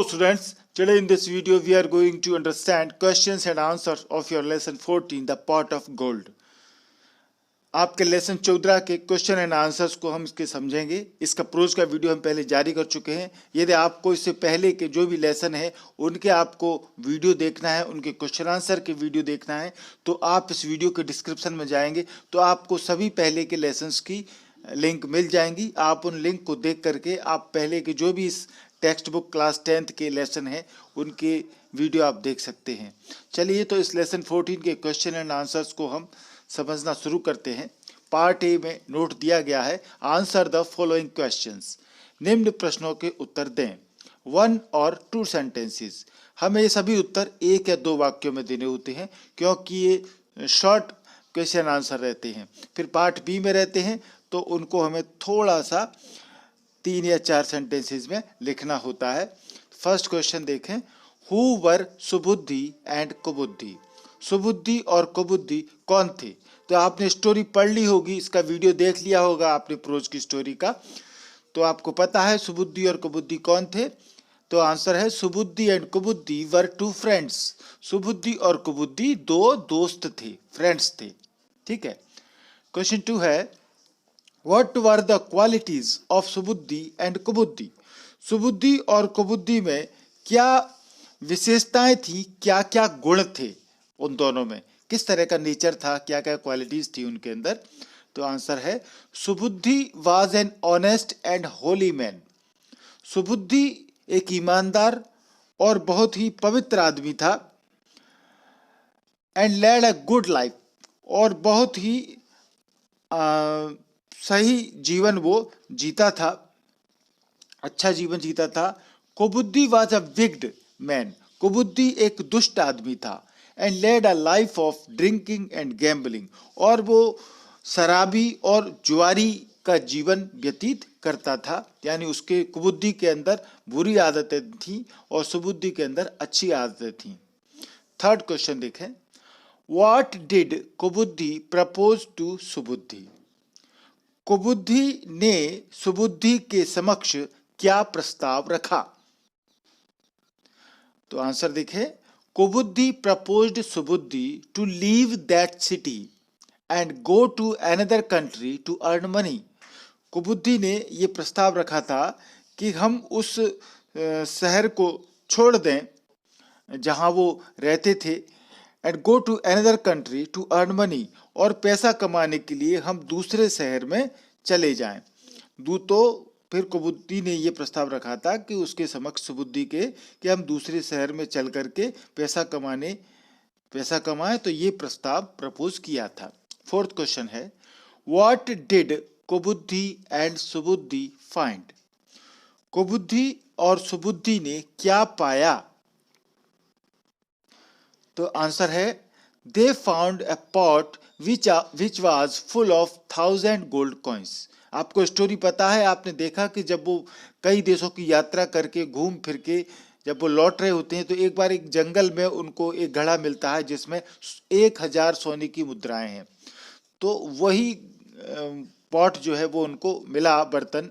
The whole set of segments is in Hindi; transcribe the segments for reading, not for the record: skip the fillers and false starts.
Hello students, today in this video we are going to understand questions and answers of your lesson 14 the pot of gold। आपके लेसन 14 के क्वेश्चन एंड आंसर्स को हम इसके समझेंगे। इसका प्रोज का वीडियो हम पहले जारी कर चुके हैं। यदि आपको इससे पहले के जो भी लेसन है उनके आपको वीडियो देखना है, उनके क्वेश्चन आंसर के वीडियो देखना है, तो आप इस वीडियो के डिस्क्रिप्शन में जाएंगे तो आपको सभी पहले के लेसन्स की लिंक मिल जाएंगी। आप उन लिंक को देख करके आप पहले के जो भी इस टेक्स्ट बुक क्लास 10th के लेसन है उनके वीडियो आप देख सकते हैं। चलिए तो इस लेसन 14 के क्वेश्चन एंड आंसर्स को हम समझना शुरू करते हैं। पार्ट ए में नोट दिया गया है, आंसर द फॉलोइंग क्वेश्चंस। निम्न प्रश्नों के उत्तर दें। 1 और 2 सेंटेंसेस। हमें ये सभी उत्तर एक या दो वाक्यों में देने होते हैं क्योंकि ये शॉर्ट क्वेश्चन आंसर रहते हैं। फिर पार्ट बी में रहते हैं तो उनको हमें थोड़ा सा 3 या 4 सेंटेंसेस में लिखना होता है। फर्स्ट क्वेश्चन देखें, who were Subuddhi and Kubuddhi. Subuddhi और कुबुद्धि कौन थे? तो आपने स्टोरी पढ़ ली होगी, इसका वीडियो देख लिया होगा आपने प्रोज की स्टोरी का, तो आपको पता है सुबुद्धि और कुबुद्धि कौन थे। तो आंसर है सुबुद्धि एंड कुबुद्धि वर 2 फ्रेंड्स। सुबुद्धि और कुबुद्धि दो दोस्त थे, फ्रेंड्स थे। ठीक है। क्वेश्चन 2 है, What were the qualities of Subuddhi and Kubuddhi. Subuddhi और कुबुद्धि में क्या विशेषताएं थी, क्या क्या गुण थे उन दोनों में, किस तरह का नेचर था, क्या क्या क्वालिटीज थी उनके अंदर। तो आंसर है Subuddhi was an honest and holy man. Subuddhi एक ईमानदार और बहुत ही पवित्र आदमी था। And led a good life, और बहुत ही सही जीवन वो जीता था, अच्छा जीवन जीता था। Kubuddhi was a wicked man. Kubuddhi एक दुष्ट आदमी था। And led a life of drinking and gambling, और वो शराबी और जुआरी का जीवन व्यतीत करता था। यानी उसके कुबुद्धि के अंदर बुरी आदतें थी और सुबुद्धि के अंदर अच्छी आदतें थी। थर्ड क्वेश्चन देखें, what did Kubuddhi propose to Subuddhi. Kubuddhi ने सुबुद्धि के समक्ष क्या प्रस्ताव रखा। तो आंसर देखें, Kubuddhi proposed Subuddhi to leave that city and go to another country to earn money. Kubuddhi ने ये प्रस्ताव रखा था कि हम उस शहर को छोड़ दें जहां वो रहते थे, and go to another country to earn money, और पैसा कमाने के लिए हम दूसरे शहर में चले जाएं। तो फिर कुबुद्धि ने ये प्रस्ताव रखा था कि उसके समक्ष सुबुद्धि के कि हम दूसरे शहर में चल करके पैसा कमाएं, तो ये प्रस्ताव प्रपोज किया था। फोर्थ क्वेश्चन है, what did Kubuddhi and Subuddhi find. Kubuddhi और सुबुद्धि ने क्या पाया। तो आंसर है, they found a pot which was full of 1000 gold coins. आपको स्टोरी पता है, आपने देखा कि जब वो कई देशों की यात्रा करके घूम फिर के जब वो लौट रहे होते हैं तो एक बार एक जंगल में उनको एक घड़ा मिलता है जिसमें 1000 सोने की मुद्राएं हैं। तो वही पॉट जो है वो उनको मिला, बर्तन।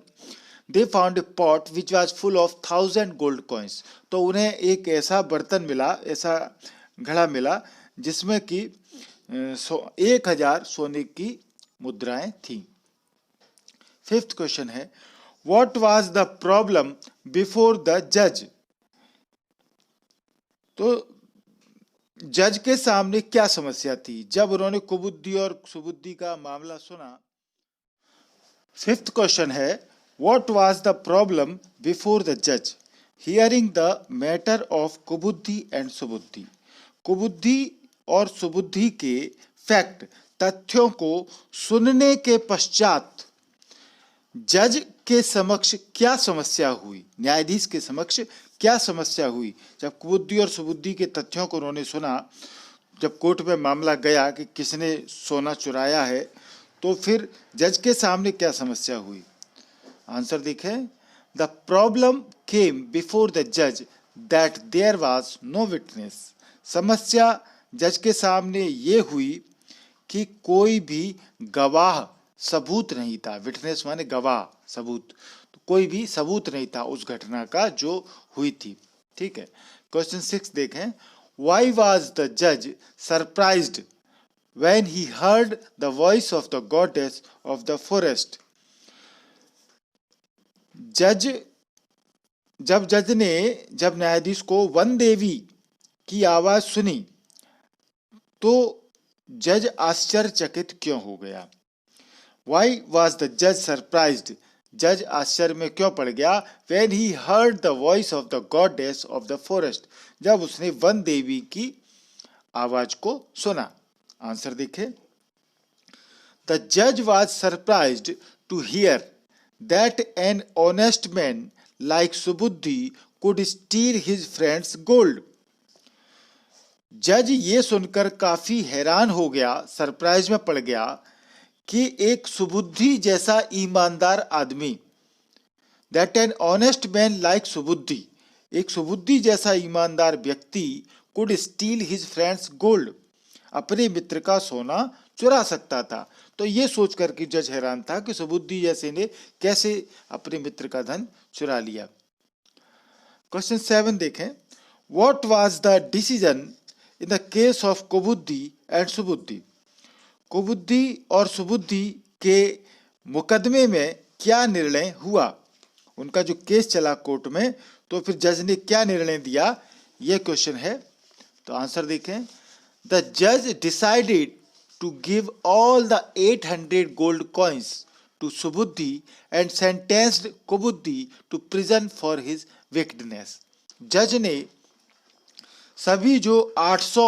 They found a pot which was full of 1000 gold coins. तो उन्हें एक ऐसा बर्तन मिला, ऐसा घड़ा मिला जिसमें कि 1000 सोने की मुद्राएं थी। फिफ्थ क्वेश्चन है, what was the problem before the जज। तो जज के सामने क्या समस्या थी जब उन्होंने कुबुद्धि और सुबुद्धि का मामला सुना। फिफ्थ क्वेश्चन है, what was the problem before the जज hearing the matter of Kubuddhi and Subuddhi. Kubuddhi और सुबुद्धि के फैक्ट, तथ्यों को सुनने के पश्चात जज के समक्ष क्या समस्या हुई, न्यायाधीश के समक्ष क्या समस्या हुई। जब कुबुद्धि और सुबुद्धि के तथ्यों को उन्होंने सुना, जब कोर्ट में मामला गया कि किसने सोना चुराया है, तो फिर जज के सामने क्या समस्या हुई। आंसर देखें, the problem came before the जज that there was no witness. समस्या जज के सामने ये हुई कि कोई भी गवाह सबूत नहीं था। विटनेस माने गवाह, सबूत। तो कोई भी सबूत नहीं था उस घटना का जो हुई थी। ठीक है। क्वेश्चन 6 देखें, वाई वॉज द जज surprised when he heard the voice of the goddess of the forest? जब न्यायाधीश को वन देवी की आवाज सुनी तो जज आश्चर्यचकित क्यों हो गया? Why was the judge surprised? जज आश्चर्य में क्यों पड़ गया? When he heard the voice of the goddess of the forest, जब उसने वन देवी की आवाज को सुना। आंसर देखें, The judge was surprised to hear that an honest man like Subuddhi could steal his friend's gold. जज ये सुनकर काफी हैरान हो गया, सरप्राइज में पड़ गया कि एक सुबुद्धि जैसा ईमानदार आदमी, that an honest man like सुबुद्धि, एक सुबुद्धि जैसा ईमानदार व्यक्ति could steal his friend's gold, अपने मित्र का सोना चुरा सकता था। तो ये सोचकर कि जज हैरान था कि सुबुद्धि जैसे ने कैसे अपने मित्र का धन चुरा लिया। क्वेश्चन 7 देखें, what was the decision in the case of Kubuddhi and Subuddhi? Kubuddhi और सुबुद्धि के मुकदमे में क्या निर्णय हुआ? उनका जो केस चला कोर्ट में, तो फिर जज ने क्या निर्णय दिया, यह क्वेश्चन है। तो आंसर देखें, The judge decided to give all the 800 gold coins to Subuddhi and sentenced Kubuddhi to prison for his wickedness. जज ने सभी जो 800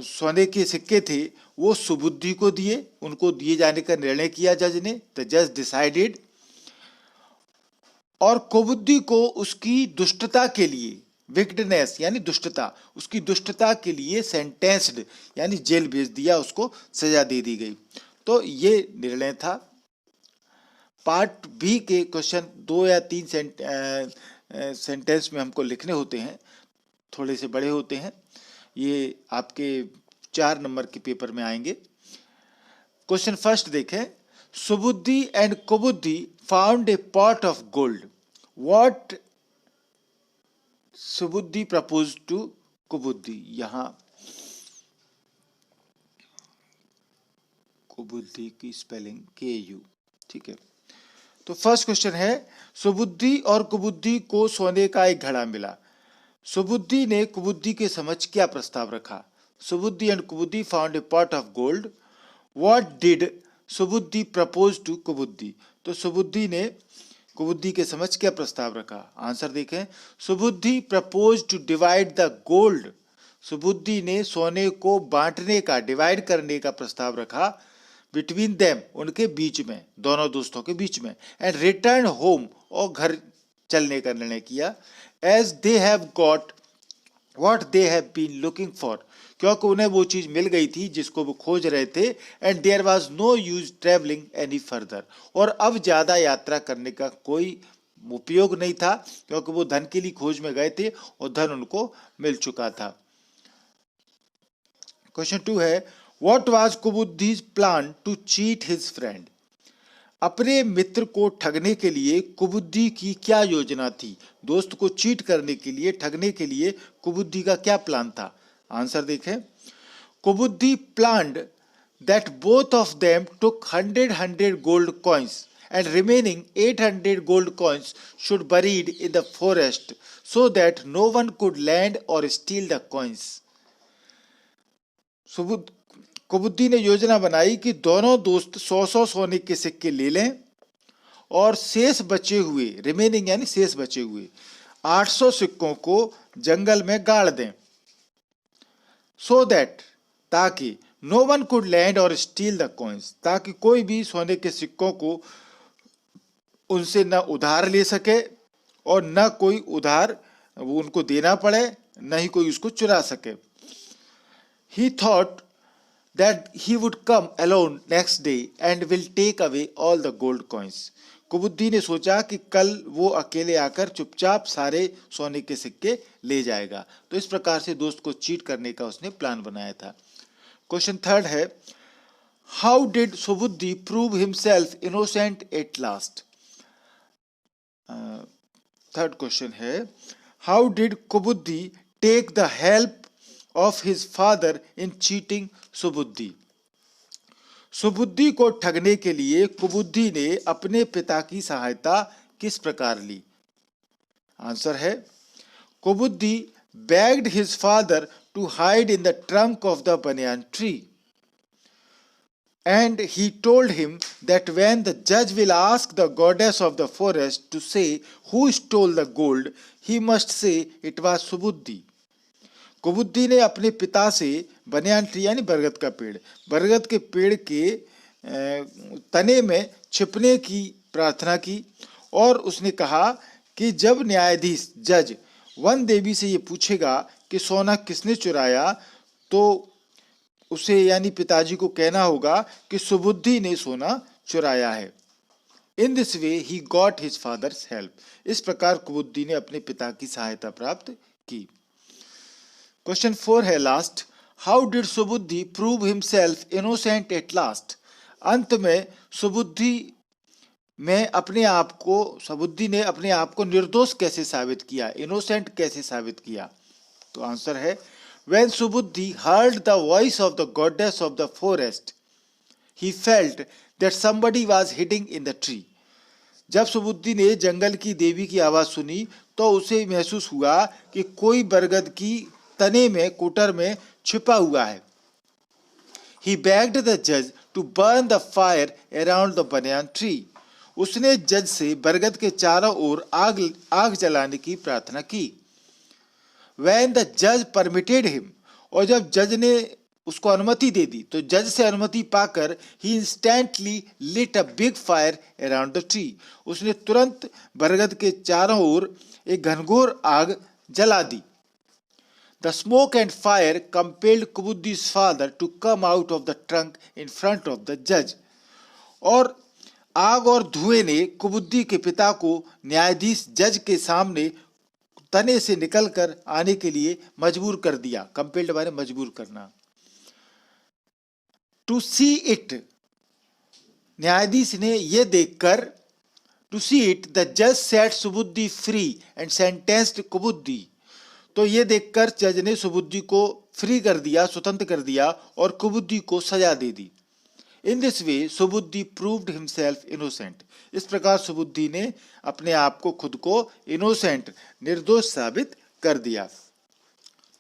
सोने के सिक्के थे वो सुबुद्धि को दिए, उनको दिए जाने का निर्णय किया जज ने। The judge decided, और कुबुद्धि को उसकी दुष्टता के लिए, विक्डनेस यानी दुष्टता, उसकी दुष्टता के लिए सेंटेंस्ड यानी जेल भेज दिया, उसको सजा दे दी गई। तो ये निर्णय था। पार्ट बी के क्वेश्चन 2 या 3 सेंटेंस में हमको लिखने होते हैं, थोड़े से बड़े होते हैं। ये आपके 4 नंबर के पेपर में आएंगे। क्वेश्चन फर्स्ट देखें, Subuddhi and Kubuddhi found a pot of gold. What Subuddhi propose to Kubuddhi? यहां कुबुद्धि की स्पेलिंग KU, ठीक है। तो फर्स्ट क्वेश्चन है, सुबुद्धि और कुबुद्धि को सोने का एक घड़ा मिला। सुबुद्धि ने कुबुद्धि के समक्ष क्या प्रस्ताव रखा? Subuddhi and Kubuddhi found a pot of gold. What did Subuddhi propose to Kubuddhi? तो सुबुद्धि ने कुबुद्धि के समक्ष क्या प्रस्ताव रखा? आंसर देखें, Subuddhi propose to divide the gold. Subuddhi ने सोने को बांटने का, डिवाइड करने का प्रस्ताव रखा, बिटवीन देम, उनके बीच में, दोनों दोस्तों के बीच में, एंड रिटर्न होम, और घर चलने का निर्णय किया। As they have got what they have been looking for, क्योंकि उन्हें वो चीज मिल गई थी जिसको वो खोज रहे थे। And there was no use travelling any further, और अब ज्यादा यात्रा करने का कोई उपयोग नहीं था, क्योंकि वो धन के लिए खोज में गए थे और धन उनको मिल चुका था। क्वेश्चन 2 है, what was Kubuddhi's plan to cheat his friend? अपने मित्र को ठगने के लिए कुबुद्धि की क्या योजना थी? दोस्त को चीट करने के लिए, ठगने के लिए कुबुद्धि का क्या प्लान था? आंसर देखें, कुबुद्धि planned that both of them took 100 gold coins and remaining 800 gold coins should buried in the forest so that no one could land or steal the coins. कुबुद्धि ने योजना बनाई कि दोनों दोस्त 100 सोने के सिक्के ले लें और शेष बचे हुए, रिमेनिंग यानी शेष बचे हुए 800 सिक्कों को जंगल में गाड़ दें, सो दैट, ताकि नो वन कुड लैंड और स्टील द कॉइन्स, ताकि कोई भी सोने के सिक्कों को उनसे न उधार ले सके और न कोई उधार वो उनको देना पड़े, न ही कोई उसको चुरा सके। He thought that he would come alone next day and will take away all the gold coins. कुबुद्धि ने सोचा कि कल वो अकेले आकर चुपचाप सारे सोने के सिक्के ले जाएगा। तो इस प्रकार से दोस्त को चीट करने का उसने प्लान बनाया था। क्वेश्चन 3 है, how did Subuddhi prove himself innocent at last? Third question है, how did Kubuddhi take the help of his father in cheating Subuddhi? Subuddhi को ठगने के लिए कुबुद्धि ने अपने पिता की सहायता किस प्रकार ली? आंसर है, कुबुद्धि begged his father to hide in the trunk of the banyan tree. And he told him that when the judge will ask the goddess of the forest to say who stole the gold, he must say it was Subuddhi. कुबुद्धि ने अपने पिता से बनियान ट्री यानी बरगद के पेड़ के तने में छिपने की प्रार्थना की और उसने कहा कि जब न्यायाधीश जज वन देवी से ये पूछेगा कि सोना किसने चुराया, तो उसे यानी पिताजी को कहना होगा कि सुबुद्धि ने सोना चुराया है। इन this way he got his father's help. इस प्रकार कुबुद्धि ने अपने पिता की सहायता प्राप्त की। क्वेश्चन 4 है last, how did Subuddhi prove himself innocent at last? अंत में सुबुद्धि ने अपने आप को निर्दोष कैसे साबित किया, इनोसेंट कैसे साबित किया? तो आंसर है, when Subuddhi heard the voice of the goddess of the forest, he felt that somebody was hiding in the tree. जब सुबुद्धि ने जंगल की देवी की आवाज सुनी तो उसे महसूस हुआ कि कोई बरगद की तने में कोटर में छिपा हुआ है। He begged the judge to burn the fire around the banyan tree. उसने जज से बरगद के चारों ओर आग जलाने की प्रार्थना की। When the judge permitted him, और जब जज ने उसको अनुमति दे दी तो जज से अनुमति पाकर he instantly lit a big fire around the tree. उसने तुरंत बरगद के चारों ओर एक घनघोर आग जला दी। The smoke and fire compelled Kubuddhi's father to come out of the trunk in front of the judge. और आग और धुएं ने कुबुद्धि के पिता को न्यायाधीश जज के सामने तने से निकलकर आने के लिए मजबूर कर दिया। कंपेल्ड माने मजबूर करना। टू सी इट, न्यायाधीश ने यह देखकर, टू सी इट द जज set Subuddhi free and sentenced Kubuddhi, तो ये देखकर जज ने सुबुद्धि को फ्री कर दिया, स्वतंत्र कर दिया और कुबुद्धि को सजा दे दी। In this way Subuddhi proved himself innocent. इस प्रकार सुबुद्धि ने अपने आप को खुद को इनोसेंट निर्दोष साबित कर दिया।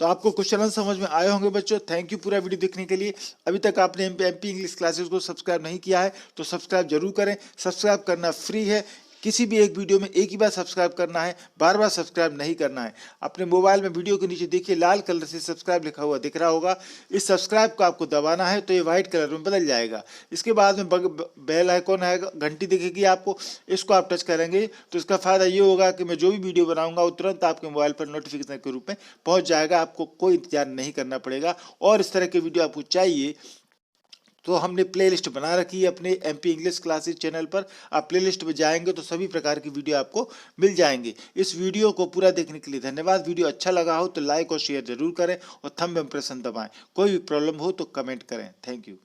तो आपको क्वेश्चन समझ में आए होंगे बच्चों। थैंक यू पूरा वीडियो देखने के लिए। अभी तक आपने एमपी इंग्लिश क्लासेस को सब्सक्राइब नहीं किया है तो सब्सक्राइब जरूर करें। सब्सक्राइब करना फ्री है। किसी भी एक वीडियो में एक ही बार सब्सक्राइब करना है, बार बार सब्सक्राइब नहीं करना है। अपने मोबाइल में वीडियो के नीचे देखिए लाल कलर से सब्सक्राइब लिखा हुआ दिख रहा होगा। इस सब्सक्राइब को आपको दबाना है तो ये व्हाइट कलर में बदल जाएगा। इसके बाद में बेल आइकॉन आएगा, घंटी दिखेगी आपको, इसको आप टच करेंगे तो इसका फायदा ये होगा कि मैं जो भी वीडियो बनाऊंगा वो तुरंत आपके मोबाइल पर नोटिफिकेशन के रूप में पहुंच जाएगा। आपको कोई इंतजार नहीं करना पड़ेगा। और इस तरह के वीडियो आपको चाहिए तो हमने प्लेलिस्ट बना रखी है अपने एमपी इंग्लिश क्लासेस चैनल पर। आप प्लेलिस्ट में जाएंगे तो सभी प्रकार की वीडियो आपको मिल जाएंगे। इस वीडियो को पूरा देखने के लिए धन्यवाद। वीडियो अच्छा लगा हो तो लाइक और शेयर जरूर करें और थंब इम्प्रेशन दबाएं। कोई भी प्रॉब्लम हो तो कमेंट करें। Thank you.